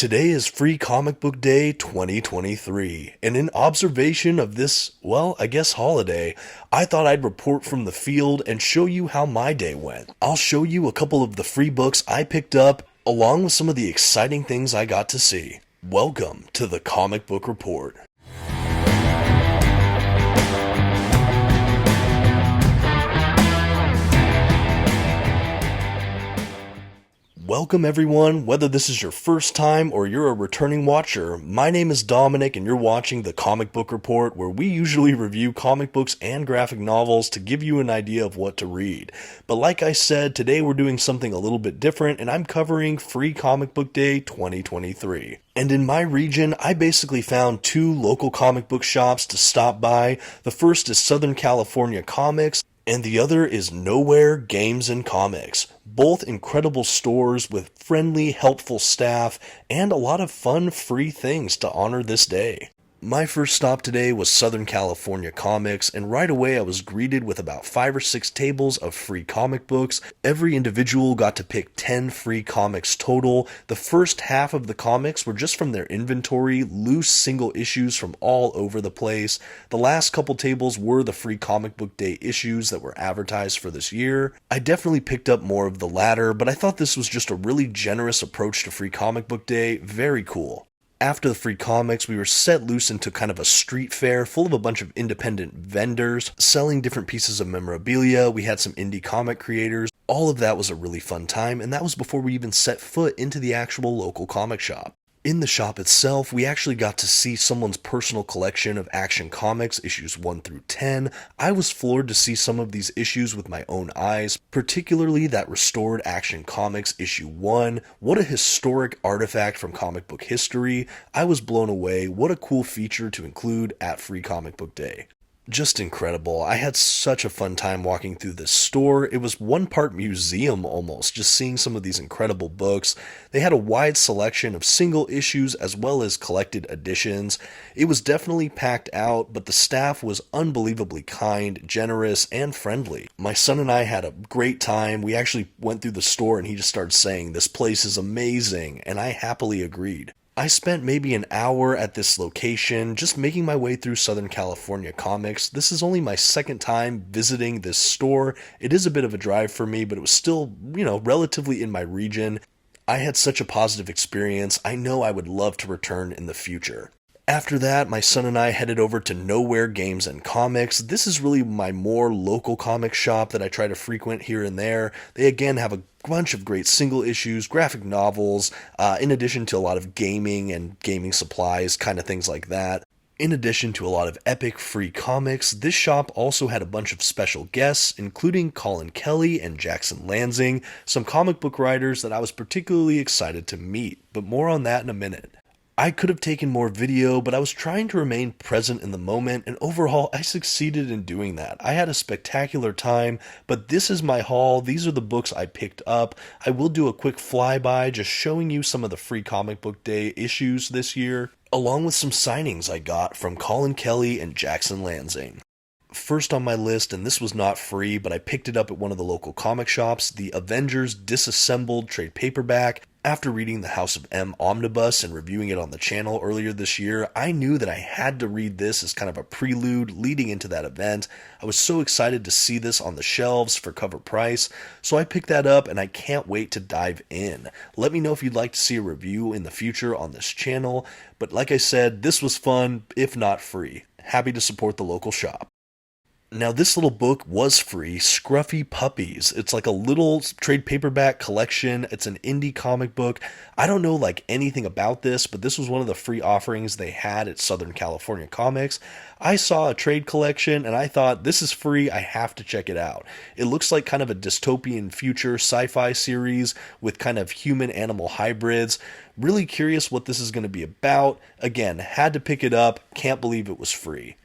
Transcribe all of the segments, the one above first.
Today is Free Comic Book Day 2023, and in observation of this, well, I guess holiday, I thought I'd report from the field and show you how my day went. I'll show you a couple of the free books I picked up, along with some of the exciting things I got to see. Welcome to the Comic Book Report. Welcome everyone, whether this is your first time or you're a returning watcher. My name is Dominic and you're watching the Comic Book Report, where we usually review comic books and graphic novels to give you an idea of what to read. But like I said, today we're doing something a little bit different, and I'm covering Free Comic Book Day 2023. And in my region, I basically found two local comic book shops to stop by. The first is Southern California Comics, and the other is Knowhere Games and Comics. Both incredible stores with friendly, helpful staff and a lot of fun, free things to honor this day. My first stop today was Southern California Comics, and right away I was greeted with about 5 or 6 tables of free comic books. Every individual got to pick 10 free comics total. The first half of the comics were just from their inventory, loose single issues from all over the place. The last couple tables were the Free Comic Book Day issues that were advertised for this year. I definitely picked up more of the latter, but I thought this was just a really generous approach to Free Comic Book Day. Very cool. After the free comics, we were set loose into kind of a street fair full of a bunch of independent vendors selling different pieces of memorabilia. We had some indie comic creators. All of that was a really fun time, and that was before we even set foot into the actual local comic shop. In the shop itself, we actually got to see someone's personal collection of Action Comics, issues 1 through 10. I was floored to see some of these issues with my own eyes, particularly that restored Action Comics issue 1. What a historic artifact from comic book history. I was blown away. What a cool feature to include at Free Comic Book Day. Just incredible. I had such a fun time walking through this store. It was one part museum almost, just seeing some of these incredible books. They had a wide selection of single issues as well as collected editions. It was definitely packed out, but the staff was unbelievably kind, generous, and friendly. My son and I had a great time. We actually went through the store and he just started saying, "This place is amazing," and I happily agreed. I spent maybe an hour at this location, just making my way through Southern California Comics. This is only my second time visiting this store. It is a bit of a drive for me, but it was still, relatively in my region. I had such a positive experience. I know I would love to return in the future. After that, my son and I headed over to Knowhere Games and Comics. This is really my more local comic shop that I try to frequent here and there. They again have a bunch of great single issues, graphic novels, in addition to a lot of gaming and gaming supplies, kind of things like that. In addition to a lot of epic free comics, this shop also had a bunch of special guests, including Colin Kelly and Jackson Lansing, some comic book writers that I was particularly excited to meet, but more on that in a minute. I could have taken more video, but I was trying to remain present in the moment, and overall, I succeeded in doing that. I had a spectacular time, but this is my haul. These are the books I picked up. I will do a quick flyby, just showing you some of the Free Comic Book Day issues this year, along with some signings I got from Colin Kelly and Jackson Lansing. First on my list, and this was not free, but I picked it up at one of the local comic shops, the Avengers Disassembled trade paperback. After reading the House of M Omnibus and reviewing it on the channel earlier this year, I knew that I had to read this as kind of a prelude leading into that event. I was so excited to see this on the shelves for cover price, so I picked that up and I can't wait to dive in. Let me know if you'd like to see a review in the future on this channel, but like I said, this was fun, if not free. Happy to support the local shop. Now this little book was free, Scruffy Puppies. It's like a little trade paperback collection. It's an indie comic book. I don't know anything about this, but this was one of the free offerings they had at Southern California Comics. I saw a trade collection and I thought, this is free, I have to check it out. It looks like kind of a dystopian future sci-fi series with kind of human-animal hybrids. Really curious what this is going to be about. Again, had to pick it up, can't believe it was free.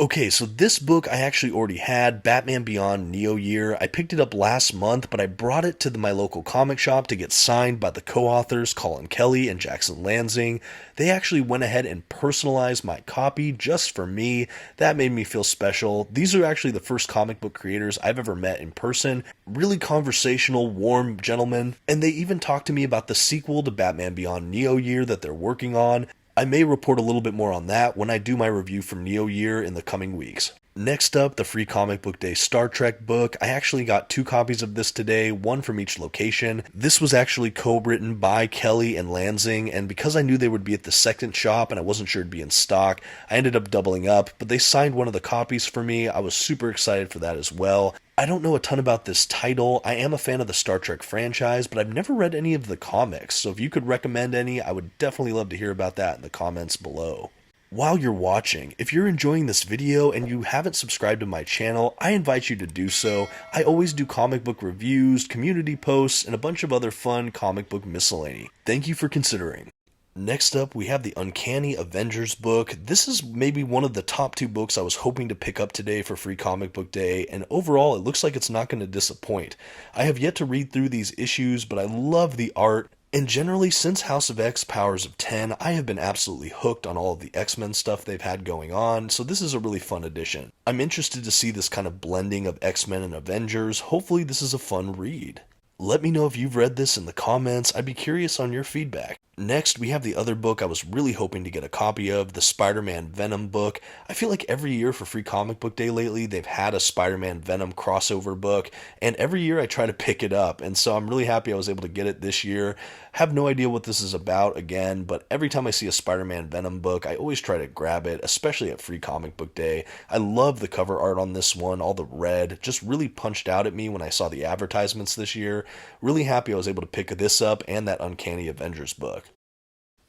Okay, so this book I actually already had, Batman Beyond Neo Year. I picked it up last month, but I brought it to my local comic shop to get signed by the co-authors Colin Kelly and Jackson Lansing. They actually went ahead and personalized my copy just for me. That made me feel special. These are actually the first comic book creators I've ever met in person. Really conversational, warm gentlemen, and they even talked to me about the sequel to Batman Beyond Neo Year that they're working on. I may report a little bit more on that when I do my review for Neo Year in the coming weeks. Next up, the Free Comic Book Day Star Trek book. I actually got 2 copies of this today, one from each location. This was actually co-written by Kelly and Lansing, and because I knew they would be at the second shop and I wasn't sure it'd be in stock, I ended up doubling up, but they signed one of the copies for me. I was super excited for that as well. I don't know a ton about this title. I am a fan of the Star Trek franchise, but I've never read any of the comics, so if you could recommend any, I would definitely love to hear about that in the comments below. While you're watching, if you're enjoying this video and you haven't subscribed to my channel, I invite you to do so. I always do comic book reviews, community posts, and a bunch of other fun comic book miscellany. Thank you for considering. Next up, we have the Uncanny Avengers book. This is maybe one of the top 2 books I was hoping to pick up today for Free Comic Book Day, and overall it looks like it's not going to disappoint. I have yet to read through these issues, but I love the art. And generally, since House of X Powers of 10, I have been absolutely hooked on all of the X-Men stuff they've had going on, so this is a really fun addition. I'm interested to see this kind of blending of X-Men and Avengers. Hopefully this is a fun read. Let me know if you've read this in the comments. I'd be curious on your feedback. Next, we have the other book I was really hoping to get a copy of, the SpiderMan Venom book. I feel like every year for Free Comic Book Day lately, they've had a Spider-Man Venom crossover book, and every year I try to pick it up, and so I'm really happy I was able to get it this year. Have no idea what this is about again, but every time I see a Spider-Man Venom book, I always try to grab it, especially at Free Comic Book Day. I love the cover art on this one, all the red, just really punched out at me when I saw the advertisements this year. Really happy I was able to pick this up and that Uncanny Avengers book.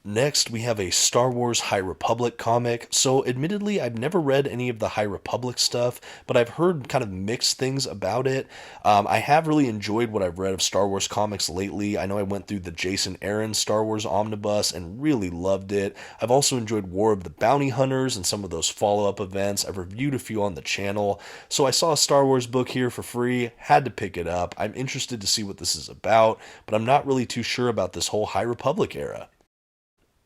Next, we have a Star Wars High Republic comic. So admittedly, I've never read any of the High Republic stuff, but I've heard kind of mixed things about it. I have really enjoyed what I've read of Star Wars comics lately. I know I went through the Jason Aaron Star Wars Omnibus and really loved it. I've also enjoyed War of the Bounty Hunters and some of those follow-up events. I've reviewed a few on the channel. So I saw a Star Wars book here for free, had to pick it up. I'm interested to see what this is about, but I'm not really too sure about this whole High Republic era.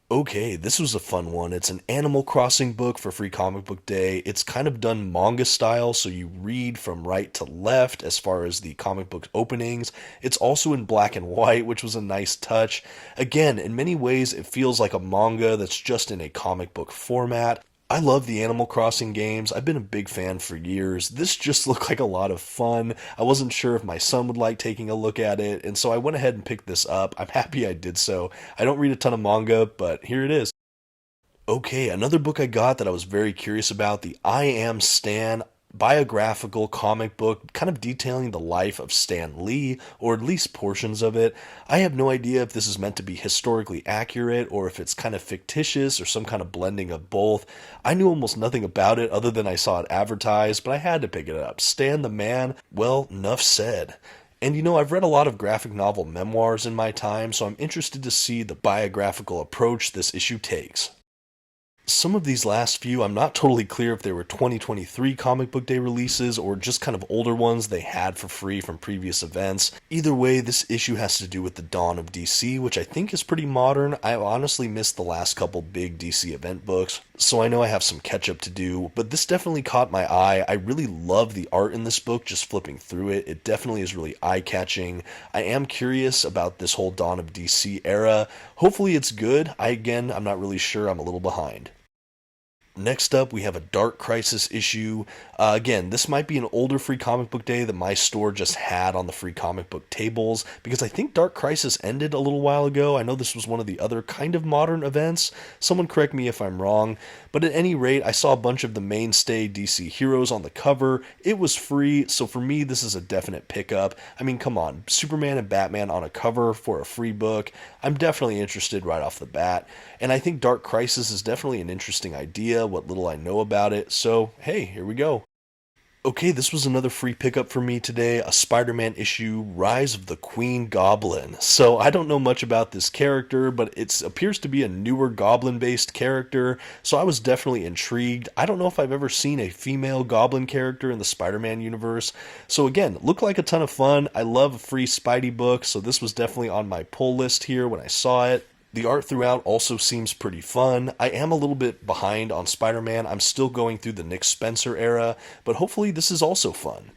Okay, this was a fun one. It's an Animal Crossing book for Free Comic Book Day. It's kind of done manga style, so you read from right to left as far as the comic book openings. It's also in black and white, which was a nice touch. Again, in many ways, it feels like a manga that's just in a comic book format. I love the Animal Crossing games. I've been a big fan for years. This just looked like a lot of fun. I wasn't sure if my son would like taking a look at it, and so I went ahead and picked this up. I'm happy I did so. I don't read a ton of manga, but here it is. Okay, another book I got that I was very curious about, the I Am Stan biographical comic book kind of detailing the life of Stan Lee, or at least portions of it. I have no idea if this is meant to be historically accurate or if it's kind of fictitious or some kind of blending of both. I knew almost nothing about it other than I saw it advertised, but I had to pick it up. Stan the man, well, enough said. And you know, I've read a lot of graphic novel memoirs in my time, so I'm interested to see the biographical approach this issue takes. Some of these last few, I'm not totally clear if they were 2023 Comic Book Day releases or just kind of older ones they had for free from previous events. Either way, this issue has to do with the dawn of DC, which I think is pretty modern. I honestly missed the last couple big DC event books, so I know I have some catch up to do, but this definitely caught my eye. I really love the art in this book, just flipping through it. It definitely is really eye-catching. I am curious about this whole dawn of DC era. Hopefully it's good. I'm not really sure. I'm a little behind. Next up, we have a Dark Crisis issue. Again, this might be an older Free Comic Book Day that my store just had on the free comic book tables, because I think Dark Crisis ended a little while ago. I know this was one of the other kind of modern events. Someone correct me if I'm wrong. But at any rate, I saw a bunch of the mainstay DC heroes on the cover. It was free, so for me, this is a definite pickup. I mean, come on, Superman and Batman on a cover for a free book. I'm definitely interested right off the bat. And I think Dark Crisis is definitely an interesting idea, what little I know about it. So, hey, here we go. Okay, this was another free pickup for me today, a Spider-Man issue, Rise of the Queen Goblin. So I don't know much about this character, but it appears to be a newer Goblin-based character, so I was definitely intrigued. I don't know if I've ever seen a female Goblin character in the Spider-Man universe. So again, looked like a ton of fun. I love a free Spidey book, so this was definitely on my pull list here when I saw it. The art throughout also seems pretty fun. I am a little bit behind on Spider-Man. I'm still going through the Nick Spencer era, but hopefully this is also fun.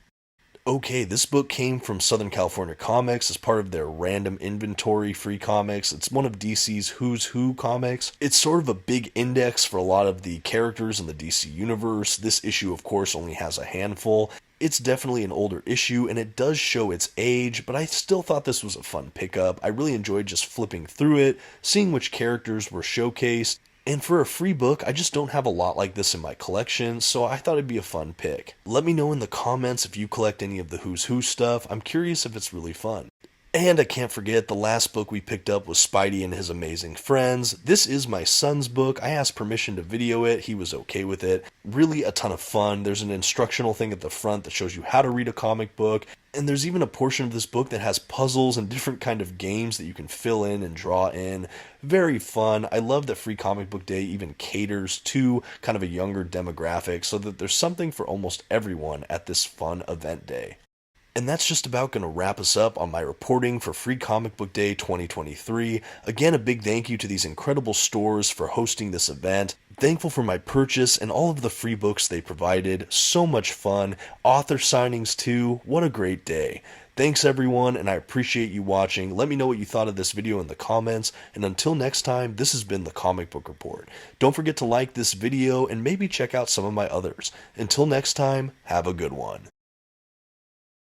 Okay, this book came from Southern California Comics as part of their random inventory free comics. It's one of DC's Who's Who comics. It's sort of a big index for a lot of the characters in the DC universe. This issue, of course, only has a handful. It's definitely an older issue, and it does show its age, but I still thought this was a fun pickup. I really enjoyed just flipping through it, seeing which characters were showcased, and for a free book, I just don't have a lot like this in my collection, so I thought it'd be a fun pick. Let me know in the comments if you collect any of the Who's Who stuff. I'm curious if it's really fun. And I can't forget, the last book we picked up was Spidey and His Amazing Friends. This is my son's book. I asked permission to video it. He was okay with it. Really a ton of fun. There's an instructional thing at the front that shows you how to read a comic book. And there's even a portion of this book that has puzzles and different kind of games that you can fill in and draw in. Very fun. I love that Free Comic Book Day even caters to kind of a younger demographic so that there's something for almost everyone at this fun event day. And that's just about going to wrap us up on my reporting for Free Comic Book Day 2023. Again, a big thank you to these incredible stores for hosting this event. Thankful for my purchase and all of the free books they provided. So much fun. Author signings too. What a great day. Thanks everyone, and I appreciate you watching. Let me know what you thought of this video in the comments. And until next time, this has been The Comic Book Report. Don't forget to like this video and maybe check out some of my others. Until next time, have a good one.